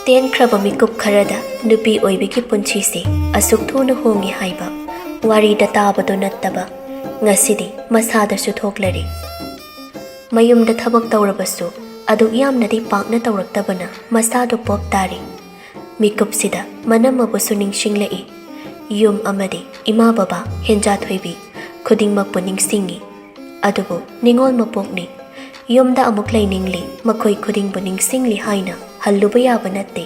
ꯇꯦꯟꯈ꯭ꯔꯕ ꯃꯤꯀꯨꯞ ꯈꯔꯗ ꯅꯨꯄꯤ ꯑꯣꯏꯕꯒꯤ ꯄꯨꯟꯁꯤꯁꯤ ꯑꯁꯨꯛ ꯊꯨꯅ ꯍꯣꯡꯏ ꯍꯥꯏꯕ ꯋꯥꯔꯤꯗ ꯇꯥꯕꯗꯨ ꯅꯠꯇꯕ ꯉꯁꯤꯗꯤ ꯃꯁꯥꯗꯁꯨ ꯊꯣꯛꯂꯔꯤ꯫ ꯃꯌꯨꯝꯗ ꯊꯕꯛ ꯇꯧꯔꯕꯁꯨ ꯑꯗꯨꯛ ꯌꯥꯝꯅꯗꯤ ꯄꯥꯛꯅ ꯇꯧꯔꯛꯇꯕꯅ ꯃꯁꯥꯗꯨ ꯄꯣꯞ ꯇꯥꯔꯤ꯫ ꯃꯤꯀꯨꯞꯁꯤꯗ ꯃꯅꯝꯃꯕꯨꯁꯨ ꯅꯤꯡꯁꯤꯡꯂꯛꯏ꯫ ꯌꯨꯝ ꯑꯃꯗꯤ ꯏꯃꯥ ꯕꯕꯥ ꯍꯦꯟꯖꯥꯊꯣꯏꯕꯤ ꯈꯨꯗꯤꯡꯃꯛꯄꯨ ꯅꯤꯡꯁꯤꯡꯉꯤ꯫ ꯑꯗꯨꯕꯨ ꯅꯤꯡꯉꯣꯜ ꯃꯄꯣꯛꯅꯤ, ꯌꯨꯝꯗ ꯑꯃꯨꯛ ꯂꯩꯅꯤꯡꯂꯤ, ꯃꯈꯣꯏ ꯈꯨꯗꯤꯡꯕꯨ ꯅꯤꯡꯁꯤꯡꯂꯤ ꯍꯥꯏꯅ ꯍꯜꯂꯨꯕ ꯌꯥꯕ ꯅꯠꯇꯦ꯫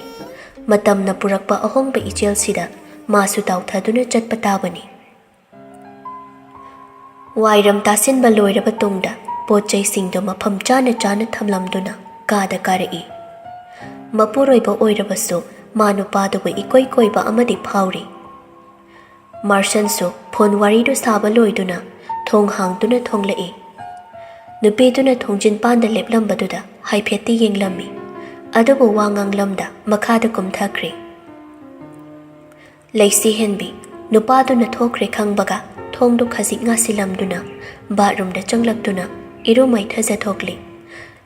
ꯃꯇꯝꯅ ꯄꯨꯔꯛꯄ ꯑꯍꯣꯡꯕ ꯏꯆꯦꯜꯁꯤꯗ ꯃꯥꯁꯨ ꯇꯥꯎꯊꯗꯨꯅ ꯆꯠꯄ ꯇꯥꯕꯅꯤ꯫ ꯋꯥꯏꯔꯝ ꯇꯥꯁꯤꯟꯕ ꯂꯣꯏꯔꯕ ꯇꯨꯡꯗ ꯄꯣꯠ ꯆꯩꯁꯤꯡꯗꯨ ꯃꯐꯝ ꯆꯥꯅ ꯆꯥꯅ ꯊꯝꯂꯝꯗꯨꯅ ꯀꯥꯗ ꯀꯥꯔꯛꯏ꯫ ꯃꯄꯨꯔꯣꯏꯕ ꯑꯣꯏꯔꯕꯁꯨ ꯃꯥ ꯅꯨꯄꯥꯗꯨꯕꯨ ꯏꯀꯣꯏ ꯀꯣꯏꯕ ꯑꯃꯗꯤ ꯐꯥꯎꯔꯤ꯫ ꯃꯥꯔꯁꯟꯁꯨ ꯐꯣꯟ ꯋꯥꯔꯤꯗꯨ ꯁꯥꯕ ꯂꯣꯏꯗꯨꯅ ꯊꯣꯡ ꯍꯥꯡꯗꯨꯅ ꯊꯣꯡꯂꯛꯏ꯫ ꯅꯨꯄꯤꯗꯨꯅ ꯊꯣꯡꯖꯤꯟꯄꯥꯟꯗ ꯂꯦꯞꯂꯝꯕꯗꯨꯗ ꯍꯥꯏꯐꯦꯠꯇꯤ ꯌꯦꯡꯂꯝꯃꯤ, ꯑꯗꯨꯕꯨ ꯋꯥ ꯉꯥꯡꯂꯝꯗ ꯃꯈꯥꯗ ꯀꯨꯝꯊꯈ꯭ꯔꯦ꯫ ꯂꯩꯁꯤ ꯍꯦꯟꯕꯤ ꯅꯨꯄꯥꯗꯨꯅ ꯊꯣꯛꯈ꯭ꯔꯦ ꯈꯪꯕꯒ ꯊꯣꯡꯗꯨ ꯈꯖꯤꯛ ꯉꯥꯁꯤꯜꯂꯝꯗꯨꯅ ꯕꯥꯠꯔꯨꯝꯗ ꯆꯪꯂꯛꯇꯨꯅ ꯏꯔꯨ ꯃꯥꯏꯊꯖꯊꯣꯛꯂꯤ꯫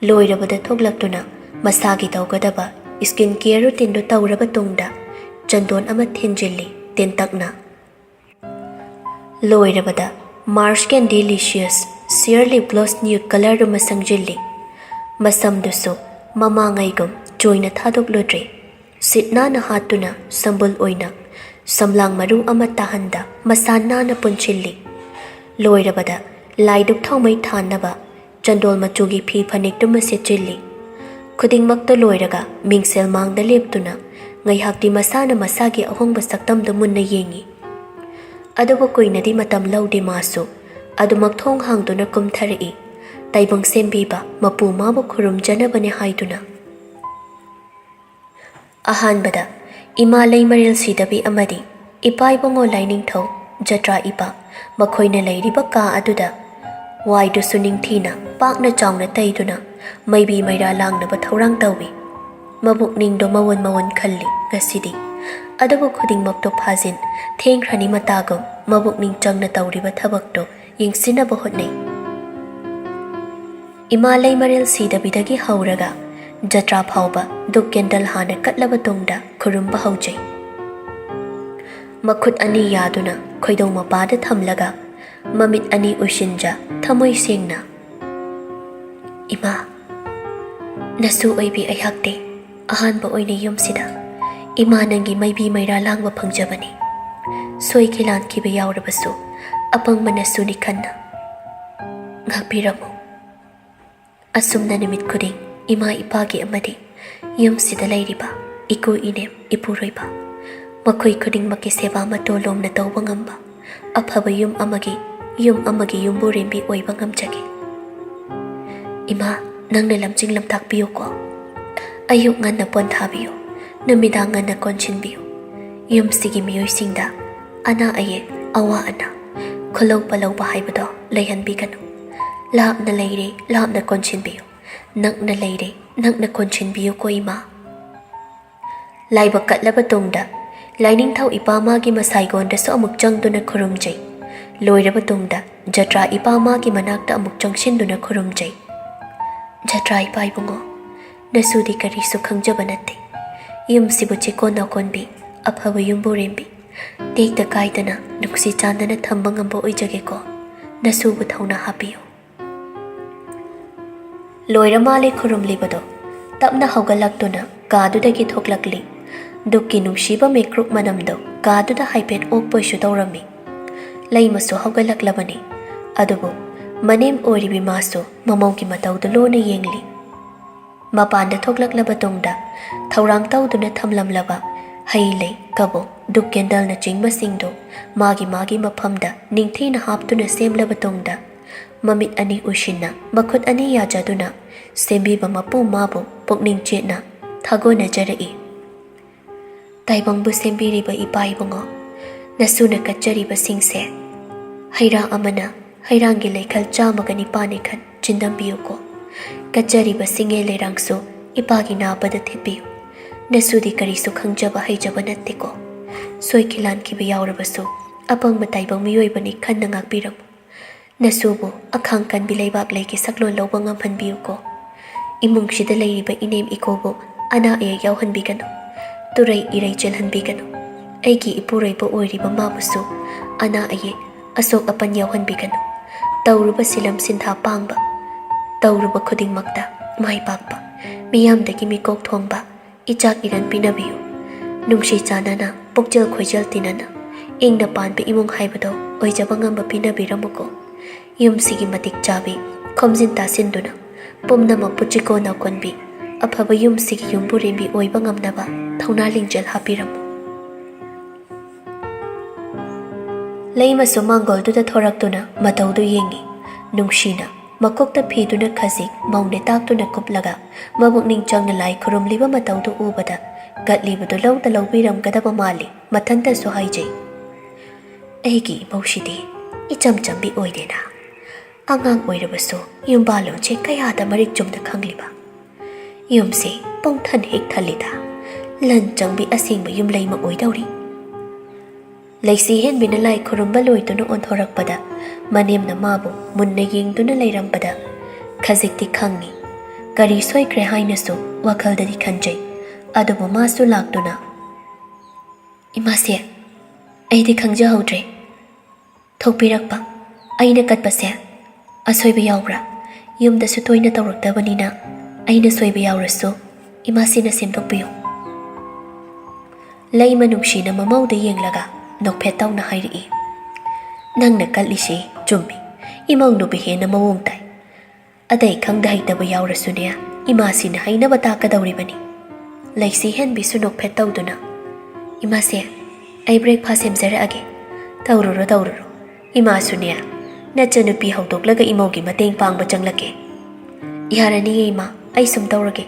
ꯂꯣꯏꯔꯕꯗ ꯊꯣꯛꯂꯛꯇꯨꯅ ꯃꯁꯥꯒꯤ ꯇꯧꯒꯗꯕ ꯁ꯭ꯀꯤꯟ ꯀꯦꯌꯔ ꯔꯨꯇꯤꯟꯗꯨ ꯇꯧꯔꯕ ꯇꯨꯡꯗ ꯆꯟꯗꯣꯟ ꯑꯃ ꯊꯤꯟꯖꯤꯜꯂꯤ ꯇꯦꯟꯇꯛꯅ꯫ ꯂꯣꯏꯔꯕꯗ ꯃꯥꯔꯁ ꯀꯦꯟ ꯗꯤꯂꯤꯁꯤꯌꯁ ꯁꯤꯌꯔ ꯂꯤꯞ ꯒ꯭ꯂꯣꯁ ꯅ꯭ꯌꯨꯠ ꯀꯂꯔꯗꯨꯃ ꯁꯪꯖꯤꯜꯂꯤ꯫ ꯃꯁꯝꯗꯨꯁꯨ ꯃꯃꯥꯡꯉꯩꯒꯨꯝ ꯆꯣꯏꯅ ꯊꯥꯗꯣꯛꯂꯨꯗ꯭ꯔꯦ꯫ ꯁꯤꯠ ꯅꯥꯟꯅ ꯍꯥꯠꯇꯨꯅ ꯁꯝꯕꯨꯜ ꯑꯣꯏꯅ ꯁꯝꯂꯥꯡ ꯃꯔꯨ ꯑꯃ ꯇꯥꯍꯟꯗ ꯃꯁꯥ ꯅꯥꯟꯅ ꯄꯨꯟꯁꯤꯜꯂꯤ꯫ ꯂꯣꯏꯔꯕꯗ ꯂꯥꯏꯗꯨꯛ ꯊꯥꯎꯃꯩ ꯊꯥꯟꯅꯕ ꯆꯟꯗꯣꯜ ꯃꯆꯨꯒꯤ ꯐꯤ ꯐꯅꯦꯛꯇꯨꯃ ꯁꯦꯠꯆꯤꯜꯂꯤ꯫ ꯈꯨꯗꯤꯡꯃꯛꯇ ꯂꯣꯏꯔꯒ ꯃꯤꯡꯁꯦꯜ ꯃꯥꯡꯗ ꯂꯦꯞꯇꯨꯅ ꯉꯩꯍꯥꯛꯇꯤ ꯃꯁꯥꯅ ꯃꯁꯥꯒꯤ ꯑꯍꯣꯡꯕ ꯁꯛꯇꯝꯗꯨ ꯃꯨꯟꯅ ꯌꯦꯡꯉꯤ꯫ ꯑꯗꯨꯕꯨ ꯀꯨꯏꯅꯗꯤ ꯃꯇꯝ ꯂꯧꯗꯦ ꯃꯥꯁꯨ ꯑꯗꯨꯃꯛ ꯊꯣꯡ ꯍꯥꯡꯗꯨꯅ ꯀꯨꯝꯊꯔꯛꯏ, ꯇꯥꯏꯕꯪ ꯁꯦꯝꯕꯤꯕ ꯃꯄꯨ ꯃꯥꯕꯨ ꯈꯨꯔꯨꯝꯖꯅꯕꯅꯦ ꯍꯥꯏꯗꯨꯅ꯫ ꯑꯍꯥꯟꯕꯗ ꯏꯃꯥ ꯂꯩꯃꯔꯦꯜ ꯁꯤꯗꯕꯤ ꯑꯃꯗꯤ ꯏꯄꯥ ꯏꯕꯨꯡꯉꯣ ꯂꯥꯏꯅꯤꯡꯊꯧ ꯖꯇ꯭ꯔꯥ ꯏꯄꯥ ꯃꯈꯣꯏꯅ ꯂꯩꯔꯤꯕ ꯀꯥ ꯑꯗꯨꯗ ꯋꯥꯏꯗꯨꯁꯨ ꯅꯤꯡꯊꯤꯅ ꯄꯥꯛꯅ ꯆꯥꯎꯅ ꯇꯩꯗꯨꯅ ꯃꯩꯕꯤ ꯃꯩꯔꯥ ꯂꯥꯡꯅꯕ ꯊꯧꯔꯥꯡ ꯇꯧꯏ꯫ ꯃꯕꯨꯛꯅꯤꯡꯗꯣ ꯃꯋꯣꯟ ꯃꯋꯣꯟ ꯈꯜꯂꯤ ꯉꯁꯤꯗꯤ, ꯑꯗꯨꯕꯨ ꯈꯨꯗꯤꯡꯃꯛꯇꯣ ꯐꯥꯖꯤꯟ ꯊꯦꯡꯈ꯭ꯔꯅꯤ ꯃꯇꯥꯒꯨꯝ ꯃꯕꯨꯛꯅꯤꯡ ꯆꯪꯅ ꯇꯧꯔꯤꯕ ꯊꯕꯛꯇꯣ ꯌꯦꯡꯁꯤꯟꯅꯕ ꯍꯣꯠꯅꯩ꯫ ꯏꯃꯥ ꯂꯩꯃꯔꯦꯜ ꯁꯤꯗꯕꯤꯗꯒꯤ ꯍꯧꯔꯒ ꯖꯇ꯭ꯔꯥ ꯐꯥꯎꯕ ꯙꯨꯞ ꯀꯦꯟꯗꯜ ꯍꯥꯟꯅ ꯀꯠꯂꯕ ꯇꯨꯡꯗ ꯈꯨꯔꯨꯝꯕ ꯍꯧꯖꯩ꯫ ꯃꯈꯨꯠ ꯑꯅꯤ ꯌꯥꯗꯨꯅ ꯈꯣꯏꯗꯧ ꯃꯄꯥꯗ ꯊꯝꯂꯒ ꯃꯃꯤꯠ ꯑꯅꯤ ꯎꯏꯁꯤꯟꯖ ꯊꯃꯣꯏ ꯁꯦꯡꯅ, ꯏꯃꯥ, ꯅꯁꯨ ꯑꯣꯏꯕꯤ ꯑꯩꯍꯥꯛꯇꯤ ꯑꯍꯥꯟꯕ ꯑꯣꯏꯅ ꯌꯨꯝꯁꯤꯗ ꯏꯃꯥ ꯅꯪꯒꯤ ꯃꯩꯕꯤ ꯃꯩꯔꯥ ꯂꯥꯡꯕ ꯐꯪꯖꯕꯅꯤ꯫ ꯁꯣꯏꯈꯤ ꯂꯥꯟꯈꯤꯕ ꯌꯥꯎꯔꯕꯁꯨ ꯑꯄꯪꯕ ꯅꯁꯨꯅꯤ ꯈꯟꯅ ꯉꯥꯛꯄꯤꯔꯝꯃꯨ꯫ ꯑꯁꯨꯝꯅ ꯅꯨꯃꯤꯠ ꯈꯨꯗꯤꯡ ꯏꯃꯥ ꯏꯄꯥꯒꯤ ꯑꯃꯗꯤ ꯌꯨꯝꯁꯤꯗ ꯂꯩꯔꯤꯕ ꯏꯀꯨ ꯏꯅꯦꯝ ꯏꯄꯨꯔꯣꯏꯕ ꯃꯈꯣꯏ ꯈꯨꯗꯤꯡꯃꯛꯀꯤ ꯁꯦꯕꯥ ꯃꯇꯣꯂꯣꯝꯅ ꯇꯧꯕ ꯉꯝꯕ ꯑꯐꯕ ꯌꯨꯝ ꯑꯃꯒꯤ ꯌꯨꯝꯕꯨꯔꯦꯝꯕꯤ ꯑꯣꯏꯕ ꯉꯝꯖꯒꯦ꯫ ꯏꯃꯥ, ꯅꯪꯅ ꯂꯝꯖꯤꯡ ꯂꯝꯇꯥꯛꯄꯤꯌꯨꯀꯣ꯫ ꯑꯌꯨꯛ ꯉꯟꯅ ꯄꯣꯟꯊꯥꯕꯤꯌꯨ, ꯅꯨꯃꯤꯗꯥꯡ ꯉꯟꯅ ꯀꯣꯟꯁꯤꯟꯕꯤꯌꯨ꯫ ꯌꯨꯝꯁꯤꯒꯤ ꯃꯤꯑꯣꯏꯁꯤꯡꯗ ꯑꯅꯥ ꯑꯌꯦꯛ, ꯑꯋꯥ ꯑꯅꯥ, ꯈꯨꯜꯂꯧ ꯄꯜꯂꯧꯕ ꯍꯥꯏꯕꯗꯣ ꯂꯩꯍꯟꯕꯤꯒꯅꯨ꯫ ꯂꯥꯞꯅ ꯂꯩꯔꯦ, ꯂꯥꯞꯅ ꯀꯣꯟꯁꯤꯟꯕꯤꯌꯨ, ꯅꯛꯅ ꯂꯩꯔꯦ, ꯅꯛꯅ ꯀꯣꯟꯁꯤꯟꯕꯤꯌꯨꯀꯣ ꯏꯃꯥ꯫ ꯂꯥꯏꯕꯛ ꯀꯠꯂꯕ ꯇꯨꯡꯗ ꯂꯥꯏꯅꯤꯡꯊꯧ ꯏꯄꯥ ꯃꯥꯒꯤ ꯃꯁꯥꯏꯒꯣꯟꯗꯁꯨ ꯑꯃꯨꯛ ꯆꯪꯗꯨꯅ ꯈꯨꯔꯨꯝꯖꯩ꯫ ꯂꯣꯏꯔꯕ ꯇꯨꯡꯗ ꯖꯇ꯭ꯔꯥ ꯏꯄꯥ ꯃꯥꯒꯤ ꯃꯅꯥꯛꯇ ꯑꯃꯨꯛ ꯆꯪꯁꯤꯟꯗꯨꯅ ꯈꯨꯔꯨꯝꯖꯩ꯫ ꯖꯇ꯭ꯔꯥ ꯏꯄꯥ ꯏꯕꯨꯡꯉꯣ, ꯅꯁꯨꯗꯤ ꯀꯔꯤꯁꯨ ꯈꯪꯖꯕ ꯅꯠꯇꯦ꯫ ꯌꯨꯝꯁꯤꯕꯨ ꯆꯦꯀꯣꯟ ꯅꯥꯎꯀꯣꯟꯕꯤ, ꯑꯐꯕ ꯌꯨꯝꯕꯨꯔꯦꯝꯕꯤ, ꯇꯦꯛꯇ ꯀꯥꯏꯗꯅ ꯅꯨꯡꯁꯤ ꯆꯥꯟꯅꯅ ꯊꯝꯕ ꯉꯝꯕ ꯑꯣꯏꯖꯒꯦꯀꯣ꯫ ꯅꯁꯨꯕꯨ ꯊꯧꯅꯥ ꯍꯥꯞꯄꯤꯌꯨ꯫ ꯂꯣꯏꯔ ꯃꯥꯜꯂꯦ ꯈꯨꯔꯨꯝꯂꯤꯕꯗꯣ ꯇꯞꯅ ꯍꯧꯒꯠꯂꯛꯇꯨꯅ ꯀꯥꯗꯨꯗꯒꯤ ꯊꯣꯛꯂꯛꯂꯤ꯫ ꯙꯨꯞꯀꯤ ꯅꯨꯡꯁꯤꯕ ꯃꯩꯀ꯭ꯔꯨꯞ ꯃꯅꯝꯗꯣ ꯀꯥꯗꯨꯗ ꯍꯥꯏꯐꯦꯠ ꯑꯣꯛꯄꯣꯏꯁꯨ ꯇꯧꯔꯝꯃꯤ꯫ ꯂꯩꯃꯁꯨ ꯍꯧꯒꯠꯂꯛꯂꯕꯅꯤ, ꯑꯗꯨꯕꯨ ꯃꯅꯦꯝ ꯑꯣꯏꯔꯤꯕꯤ ꯃꯥꯁꯨ ꯃꯃꯧꯒꯤ ꯃꯇꯧꯗꯨ ꯂꯣꯟꯅ ꯌꯦꯡꯂꯤ꯫ ꯃꯄꯥꯟꯗ ꯊꯣꯛꯂꯛꯂꯕ ꯇꯨꯡꯗ ꯊꯧꯔꯥꯡ ꯇꯧꯗꯨꯅ ꯊꯝꯂꯝꯂꯕ ꯍꯩ ꯂꯩ, ꯀꯕꯣꯛ, ꯙꯨꯞ ꯀꯦꯟꯗꯜꯅꯆꯤꯡꯕꯁꯤꯡꯗꯨ ꯃꯥꯒꯤ ꯃꯐꯝꯗ ꯅꯤꯡꯊꯤꯅ ꯍꯥꯞꯇꯨꯅ ꯁꯦꯝꯂꯕ ꯇꯨꯡꯗ ꯃꯃꯤꯠ ꯑꯅꯤ ꯎꯏꯁꯤꯟꯅ ꯃꯈꯨꯠ ꯑꯅꯤ ꯌꯥꯖꯗꯨꯅ ꯁꯦꯝꯕꯤꯕ ꯃꯄꯨ ꯃꯥꯕꯨ ꯄꯨꯛꯅꯤꯡ ꯆꯦꯠꯅ ꯊꯥꯒꯣꯟꯅꯖꯔꯛꯏ꯫ ꯇꯥꯏꯕꯪꯕꯨ ꯁꯦꯝꯕꯤꯔꯤꯕ ꯏꯄꯥ ꯏꯕꯨꯡꯉꯣ, ꯅꯁꯨꯅ ꯀꯠꯆꯔꯤꯕꯁꯤꯡꯁꯦ ꯍꯩꯔꯥ ꯑꯃꯅ ꯍꯩꯔꯥꯡꯒꯤ ꯂꯩꯈꯜ 109 ꯆꯤꯟꯗꯝꯕꯤꯌꯨꯀꯣ꯫ ꯀꯠꯆꯔꯤꯕ ꯁꯤꯡꯉꯦ ꯂꯩꯔꯥꯡꯁꯨ ꯏꯄꯥꯒꯤ ꯅꯥꯕꯗ ꯊꯤꯠꯄꯤꯌꯨ꯫ ꯅꯁꯨꯗꯤ ꯀꯔꯤꯁꯨ ꯈꯪꯖꯕ ꯍꯩꯖꯕ ꯅꯠꯇꯦꯀꯣ꯫ ꯁꯣꯏꯈꯤ ꯂꯥꯟꯈꯤꯕ ꯌꯥꯎꯔꯕꯁꯨ ꯑꯄꯪꯕ ꯇꯥꯏꯕꯪ ꯃꯤꯑꯣꯏꯕꯅꯤ ꯈꯟꯅ ꯉꯥꯛꯄꯤꯔꯝꯃꯨ꯫ ꯅꯁꯨꯕꯨ ꯑꯈꯥꯡ ꯀꯟꯕꯤ ꯂꯩꯕꯥꯛ ꯂꯩꯒꯤ ꯁꯛꯂꯣꯟ ꯂꯧꯕ ꯉꯝꯍꯟꯕꯤꯌꯨꯀꯣ꯫ ꯏꯃꯨꯡꯁꯤꯗ ꯂꯩꯔꯤꯕ ꯏꯅꯦꯝ ꯏꯀꯨꯕꯨ ꯑꯅꯥ ꯑꯌꯦꯛ ꯌꯥꯎꯍꯟꯕꯤꯒꯅꯨ꯫ तुरई इरई चलहनबीगनु अैगी इपुरैबा ओइरिबा माबुसु अना अये असोक अपन यावहनबीगनु तौरुबा सिलम सिन्धा पांगबा तौरुबा खुदिंगमक्ता माई पाकबा मियामदगी मिकोक थोंगबा इचाक इरन पिनबियु नुंगसी चानना पुकजल खोइजल तिनना इंगना पानबे इमुंग हाइबदो ओइजबा ngamba पिनबिरमुको युमसिगी मतिक चाबी खोमजिन तासिन्दुना पुमनमक पुचिको नाकोनबी अफब युमसिगी युमबुरेंबी ओइबा ngamnaba थौना लिंजल हापिरमु लेइमसु मांगोलदुदा थोरक्तुना मतौदु येंगी नुंगसीना मकोक्ता फीदुना खजिक मौने ताक्तुना कुपलगा मबुकनिंग चंगना लाई खुरुमलिबा मतौदु उबदा गतलिबदु लौदा लौबिरमगदबा माली मथंतसु हाइजै अैगी मौसिदी इचम चंबी ओइदेना आंगांग ओइरबसु युमबालोंचे कयादा मरिक जुमना खंगलिबा युमसे पोंथन हेक थलिदा लन चंबी असेंगबा युमलैमा ओइदौरी लैसी हेनबिना लाई खुरुमबा लोइदुना ओंथोरकपदा मनेमना माबु मुन्ना येंगदुना लैरमबदा खजिकति खंगी करी सोइख्रे हाइनसु वखलददि खंजै अदुबु मासु लाक्तुना इमासे अैदि खंजहौद्रे थोकपिरकपा अैना कटपसे असोइबा याउब्रा युमदसु तोइना तौरक्तबनिना अैना सोइबा याउरसु इमासेना सेमदोकपियु लैमा नुंगसीना ममौदा येंगलगा नोकफेतौना हाइरई नंगना कल्लिसि चुम्मी इमौ नुबि हेना मवोंग ताई अदै खंगदा हैतबा याउरसुने इमासिना हैनबा ताकदौरिबनी लैसी हेनबिसु नोकफेतौदुना इमासे अै ब्रेकफास्ट सेमजरअगे तौरुरो इमासुने नचनुपी हौदोक्लगा इमौगी मतेंग पांगबा चंगलके यारनी इमा अै सुम तौरगे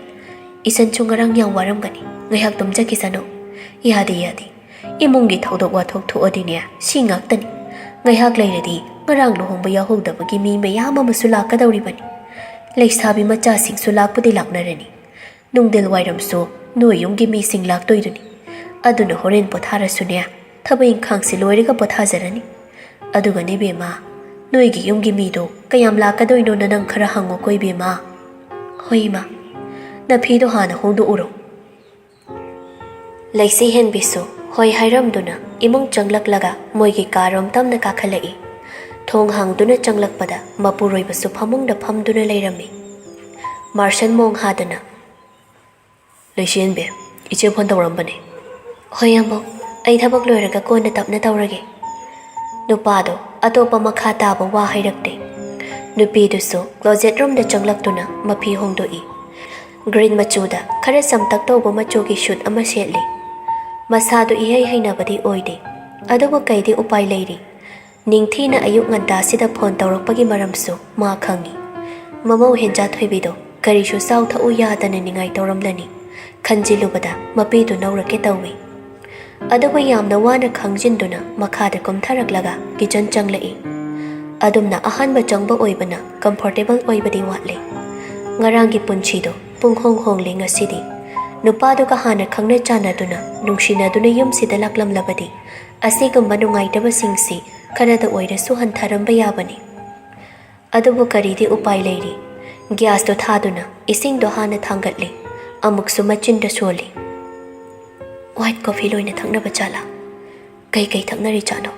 इसनसु ngarang yang waramgani ngaiहक तुमजकिसनो यादे इमुंगी थौदोक वाथोक थोअदिने सि ngaktani ngaiहक लैरदि ngarang लुहोंबा याहोदबगी मी मयाम अमसु लाकदौरिबनी लैसाबी मचासिंगसु लाकपुदि लाकनरनी नुंगदेल वाइरमसु नोय युंगी मीसिंग लाक्तोइदुनी अदुना होरेन पोथारसुने थबैं खांगसि लोइरगा पोथाजरनी अदुगने बेमा नोयगी युंगी मीदो कयाम लाकदोइनो ननंग खरा हंगो कोइ बेमा होइमा नफीदो हाना होंदो उरो लैसी हेनबिसु होय हाइरमदुना इमुंग चंगलकलगा मोइगी कारोम तमना काखलई थोंग हांगदुना चंगलकपदा मपुरोइबसु फमुंगदा फमदुना लैरमी मार्शन मोंग हादना लैसीनबे इचे फोन तौरमबने होय अमो अै थबक लोइरगा कोना तपना तौरगे नुपादो अतोपा मखा ताबा वा हाइरक्ते नुपीदुसु क्लोजेट रूमदा चंगलक्तुना मफी होंदोई ग्रीन मचूदा खरे समतक तौबा मचूगी शूट अमा सेटली मसादो इहै हैनबदी ओइदे अदुबु कैदि उपाय लैरी निंगथीना अयुक nganta फोन तौरकपगी मरमसु मा खंगी ममौ हेंजा थोइबिदो करिसु साउथ उ यादना निंगाई तौरमलनी खंजिलुबदा मपीदु नौरके तौवी अदुबु यामना वाना खंजिनदुना मखादा कुमथरकलगा किचन चंगलई अदुमना अहानबा चंगबा ओइबना कंफर्टेबल ओइबदी वाटले ngaranggi punchido punghong hongli ngasidi नुपादो का हाना खंगना चानादुना नुंगसिनादुना युमसिदा लाक्लमलबदी असिगुम्बा नुंगाइतबा सिंगसि खरदा ओइरसु हंथारंबा याबनी अदुबु करीदि उपाय लैरी ग्यास दो थादुना इसिंगदो हाना थांगतली अमुकसु मचिनदा सोली व्हाइट कॉफी लोइना थंगनबा चाला कई कई थंगनरि चानो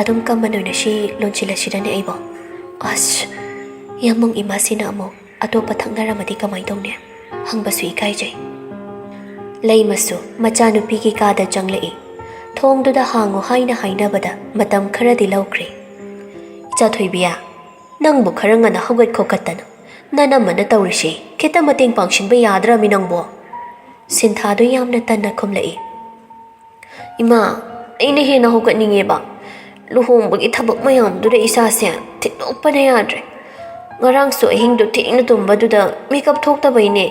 अदुम कमन ओइना सि लोनचिलसिदाने अइबो अस यामुंग इमासिना अमो अतोपा थंगनरमदि कमाइ तौने हंगबसु इकाइजै लैमसु मचानुपीगी कादा चंगलई थोंगदुदा हांगो हाइना हाइनबदा मतम खरदि लौख्रे इचाथोइबिया नंगबु खरा ngana हौगत खोकतन ननमना तौरिसि खिता मतेंग पांगसिनबा याद्रामि नंगबो सिन्थादो यामना तन्ना खुमलई इमा अैना हेना हौगतनिंगेबा लुहोंबगी थबक मयामदुदा इसासे थिनोपना याद्रे ngarangsu ahingdu thingna tumbadुदा मेकअप थोक्तबैने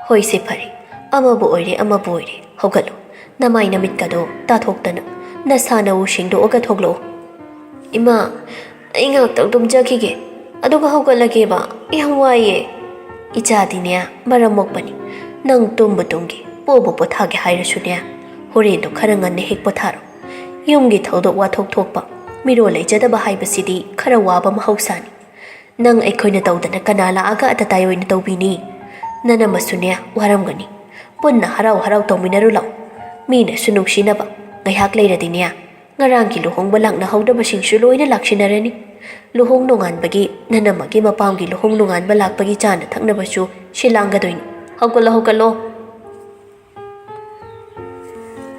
होइसे फरे अमबु ओइरे हौगलो नमाइ नमितकदो ताथोक्तना नसाना उशिंगदो ओगा थोगलो इमा अै ngaktak dumjakhige aduga hौगलगेबा याम वाये इचादिने मरम मोकबनी नंग तुम्बु तुंगी पोबो पोथागे हाइरसुने होरेनो खरा ngana हेक पोथारो युमगी थौदोक वाथोक थोकपा मिरो लैजदबा हाइबसिदी खरा वाबा महौसानी नंग अखोइना तौदना कना लागा अतताय ओइना तौबिनी नना मसुने वारमगनी Punna haraw-haraw tawminaru law. Mina sunungsinaba. Ngayhak layradiniya. Ngarangi luhong balak na hawdabasingsu loyna lakshinarani. Luhong nunganbagi nanamagi mapamgi luhong nungan balakbagi chana thaknabasu silanggadoin. Hawkalo.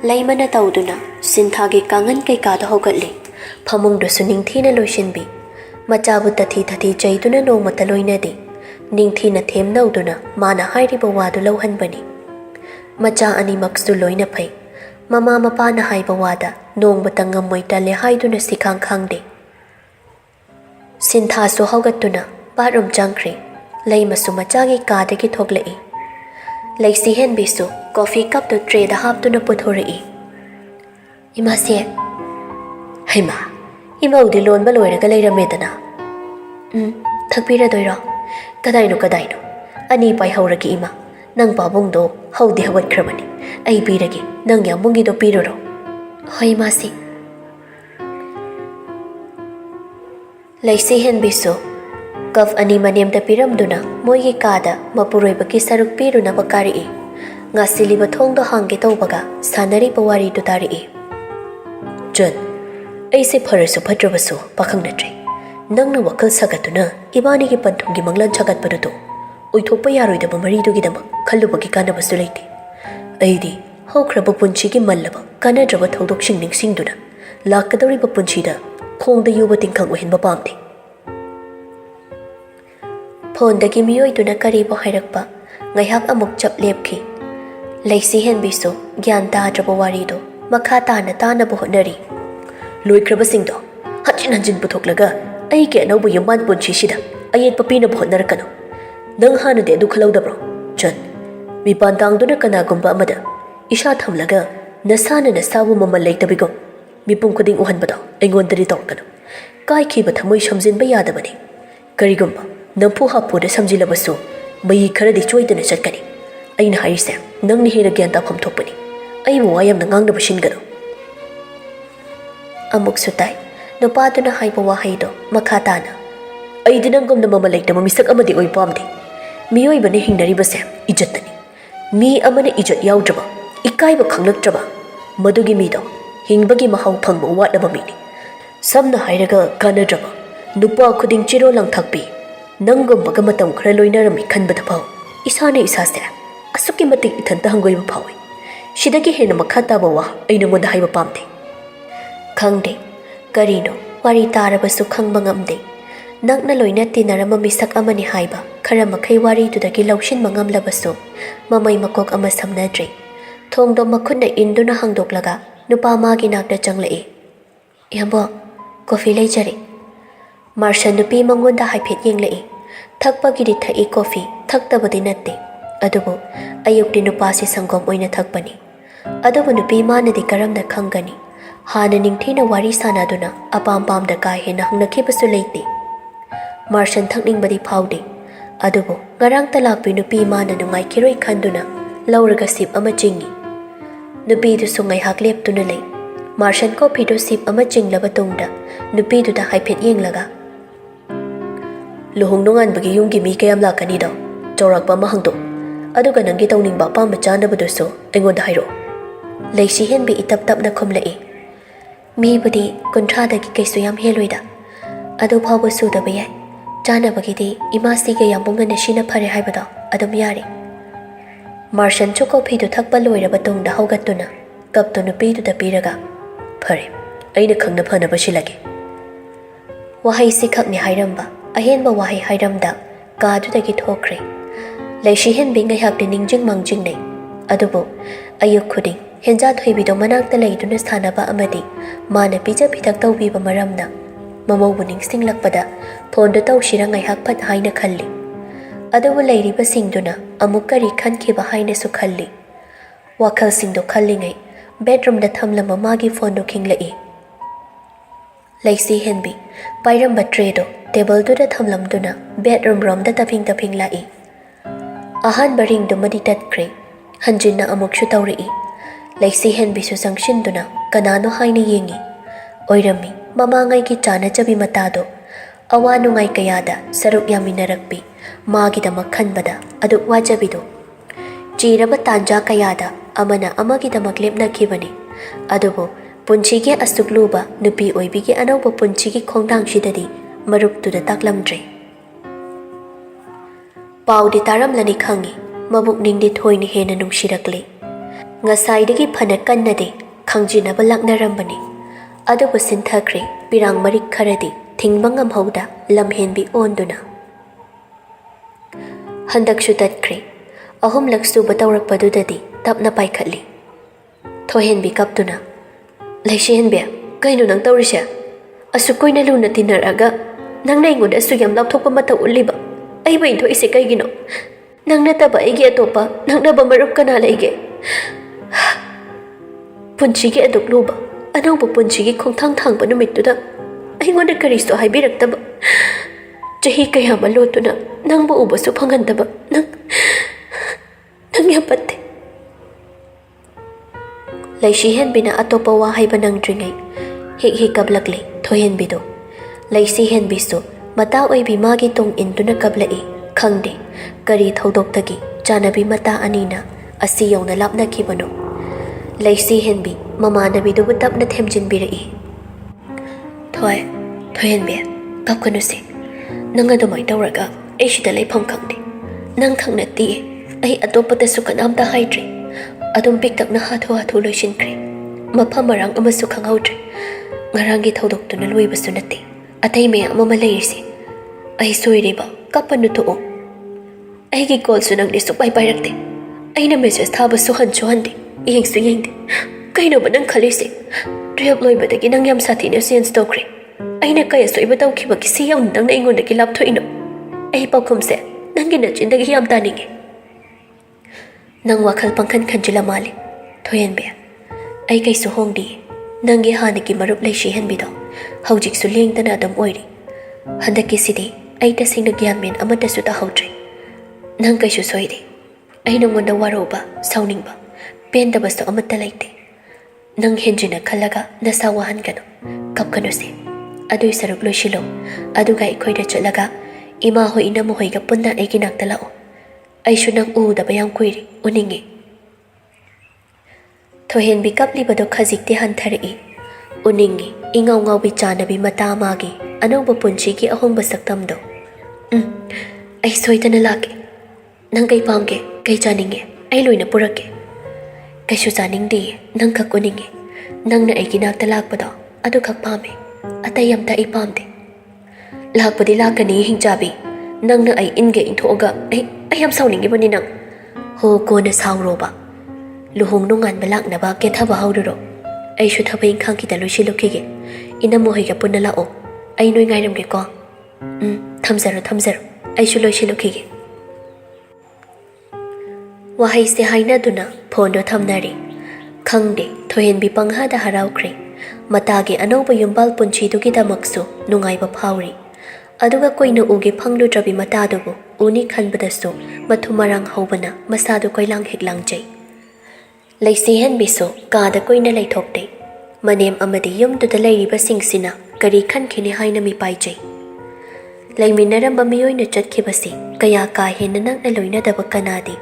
Laymana tawduna sinthagi kangan kay kada hawgatli. Pamungdo suningthina loisinbi. Machabu tathi chayduna nongmata loinadi. Ningthina themnawduna mana hairiba wadu lawhanbani. Macha animaksu loina phai. Mama mapana haiba wada nongmata ngammoy tale haiduna sikhang khangde. Sinthasu hawgatuna bathroom changkhre. Laymasu machagi kadagi thoglai. Laisi henbisu coffee cup to tray da haptuna puthorei. Imase Haima Imaudi lon baloiraga layramedana. Thakpiradoiro. Kadaino. Ani pai hauragi ima. Nang pabungdo haudi hawatkrabani. Ai piragi nang yamungido piroro. Hoi masi. Laisi henbisu Kaf ani maniamda piramduna moigi kada mapuroibaki saruk piruna bakari. Ngasiliba thongdo hangge tawbaga sanari pawari dutari. Jon aise pharasu phatrabasu pakhang natri. Nangna wakal sagatuna ibani gi panthumgi manglan chagat parudo. Oithokpa yaroidaba maridugidamak khallubagi kanabasu leite. Aidi hawkraba punchigi mallaba kanadraba thawdoksing ningsingduna lakkadoriba punchida khongda yuba tingkhang ohenba pamde. Phondagi miyoiduna karibo hairakpa ngayhak amuk chap lepki. Laisi henbisu gyan tadraba warido makha tana hotnari. Loikrabasingdo hanjin puthoklaga aigi anauba yamban punchishida ayet papina hotnarakano. Nang hanade adu khalaudabro. Jon mipan tangduna kanagumba amada isha thamlaga nasana nasabu mamal leitabigom mipum khuding uhanbado aingondari tawkano. Kai khiba thamoi shamjinba yadabani. Karigumba Nampu hapuda samjilabasu mayi kharadi choidana chatkani. Aina harise nangni hena gyan tafam thokpani. Ai wayam na ngangnaba shingado. Amuk sutai nupaduna haiba wahaido makhatana. Ai dinangomna mama leitama misak amadi oi pamde. Miyoibane hingnaribase ijatani. Mi amane ijat yaudraba ikaiba khanglaktraba madugi mido hingbagi mahau phangba watlaba mini. Samna hairaga kanadraba nupa khuding chiro langthakpi. Nangumbaga matam khara loinarami khanbada phau isane isase asuki matik ithanta hangoiba phawi shidagi hena makhata bawa aina ngoda haiba pamde khangde karino wari tarabasu khangba ngamde nakna loina tinarama misak amani haiba khara makhai wari tudagi laushin mangamlabasu mamai makok ama samnadre thongdo makhunna induna hangdoklaga nupa magi nakda changlai yambo coffee leijari Marshan nupi mangonda haiphet yenglai. Thakpagidi thai coffee thaktabadi natte. Adubu ayukti nupasi sangom oina thakpani. Adubu nupi manadi karamna khangani. Hana ningthina wari sanaduna apam da kai hena hangnakibasu leite. Marshan thakningbadi phaude. Adubu ngarang talakpi nupi mana nungai kiroi khanduna lauraga sip ama chingi. Nupi du sungai hak leptuna lei. Marshan coffee do sip ama chinglaba tungda nupi du da haiphet yenglaga. Luhong nunganbagi yunggi mi kayam lakani daw chawrakpa ma hangdo aduga nanggi tawningba pamba chanabadusu aingonda hairo. Laisi henbi itap tapna khomlai. Mi budi kunthradagi kaisu yam heloida. Adu phawba sudaba yai. Chanabagidi imasi ga yambunga nashina phare haibada adum yari. Marshan chu coffee du thakpa loiraba tungda hawgatuna kaptu nupi du da piraga. Phare aina khangna phanaba silage. Wahai sikhakni hairamba ahenba wahai hairamda kadudagi thokre. Laisi henbi ngayhakni ningjing mangjing nei. Adubu ayuk khuding henja thoibido manakta leiduna sanaba amadi mana pija pithak tawbiba maramna mamawbu ningsinglakpada phonda tawshira ngayhak phat haina khalli. Adubu leiriba singduna amuk kari khankhiba haina su khalli. Wakhal singdo khallingai bedroom da thamlama magi phone do khinglai. Laisi henbi pairamba tredo table do da thamlamduna bedroom room da taping lai. Ahan baring do madi tatkre hanjinna amuk shu tawri. Laisi henbi su sangshinduna kanano haina yengi. Oirami mamangai ki chana chabi matado awanu ngai kayada saruk yaminarakpi magi da makhanbada adu wajabido. Chiraba tanja kayada amana amagidamak lepnakhibani adubu punchigi asukluba nupi oibigi anauba punchigi khongdangsidadi maruptuda taklamdre paudi taramlani khangi mabuk ningdi thoini hena nungsirakle ngasaidagi phana kannade khangjinaba laknarambani adubu sinthakre pirang marik kharadi thingbangam hauda lamhenbi onduna handakshu tatkre ahum laksu batawrak padudadi tapna paikhatli thohenbi kaptuna laishenbe kaino nang tawrisha asukoina luna tinaraga nangna ingoda asu yam lapthokpa mata uliba ai bai tho ise kaigino nangna taba aigi atopa nangna ba marup kana leige punchigi adukluba anauba punchigi khongthang thangba numittuda aingoda karisto haibiraktaba chahi kaya malotuna nangbu ubasu phangandaba nang yapatte Laishi henbina atopa wahai banangdringai hik kablakle thohenbido Laisi henbisu mata oibi magi tong induna kablai khangde kari thodokdagi chanabi mata anina asi yawna lapnakhibano Laisi henbi mamanabidu tapna themjinbirai thohenbe kapkanuse nanga domai tawraga aishida leifam khangde nang khangna ti ai atopata sukanamta haidre adum piktakna hathu loishinkre mafam marang amasu khanghaudre ngarangi thodoktuna loibasu nate atai me amama leirse ai soiriba kapanu to ai gi call sunang ni supai pairakte aina message thaba suhan hande yengsu yengde kaino banang khalise trip loibadagi nang yam sathi ne sense tokre aina kaya soiba tawkhiba ki siyaw nang na ingon dagi lapthoino ai pakhumse nangi na chindagi yam taninge nang wakhal pangkhan khanjila mali thoyenbe ai kaisu hongdi nangi haniki marup leishi henbido haujik su lengdana adam oiri handaki sidi ai ta singna gyammen amata su ta haudre nang kaisu soide ai nongonda waroba sauningba pendaba su amata laite nang henjina khalaga nasa wahan kano kapkanuse adui saruk loishilo aduga ikhoida chalaga ima hoi ina mo hoiga punna aigi nakta lao aishu nang udaba yam kuiri uningi thohenbi kaplibado khajikte hanthari uningi ingaw ngaw bi chanabi mata magi anauba punchigi ahomba saktamdo ai soitana lake nang kai pamge kai chaninge ai loina purake kaishu chaningdi nang khak uningi nangna aigi nakta lakpado adu khak pame atai yamta I pamde lakpadi lakani hingjabi nangna ai inge inthoga ai yam sauningi bani nang ho kona sauro ba luhong nungan balak na ba ke thaba hauduro ai shu thaba ingkhang ki dalu shilokige ina mo hoiga punna lao ai noi ngairam ge ko thamzaro ai shu loi shilokige wahai se haina duna phono thamnari khangde thohenbi pangha da haraukre matagi anoba yumbal punchi dugi damaksu nungai ba phauri aduga koina uge phanglu trabi mata dubu uni khanbadasu mathumarang hobana masadu koilang heklang jai laisi hen biso kada koina laithokte manem amadi yumdu da lairiba singsina kari khan khini haina mi pai jai laiminaramba miyoina chatkibasi kaya ka henna nang aloina daba kanadi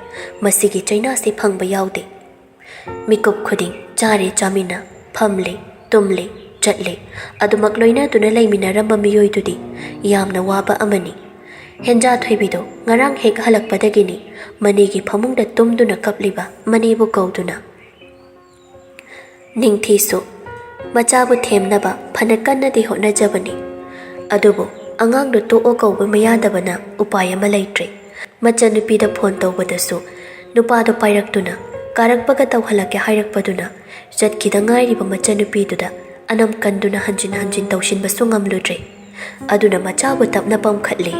masigi chaina se phangba yaude mikup khuding chare chamina phamle tumle chatle adumak loina tuna laiminaramba miyoidudi yamna waba amani henja thoibido ngarang hek halakpadagini manigi phamungda tumduna kapliba manibu kauduna ningthisu machabu themnaba phanakanadi honajabani adubu angang do o kauba mayadabana upaya malaitre machanupida phone tawbadasu nupa do pairaktuna karakpaga tawhalake hairakpaduna jatkida ngairiba machanupituda anam kanduna hanjin tawshin basu ngamludre aduna machabu tapna pamkhatli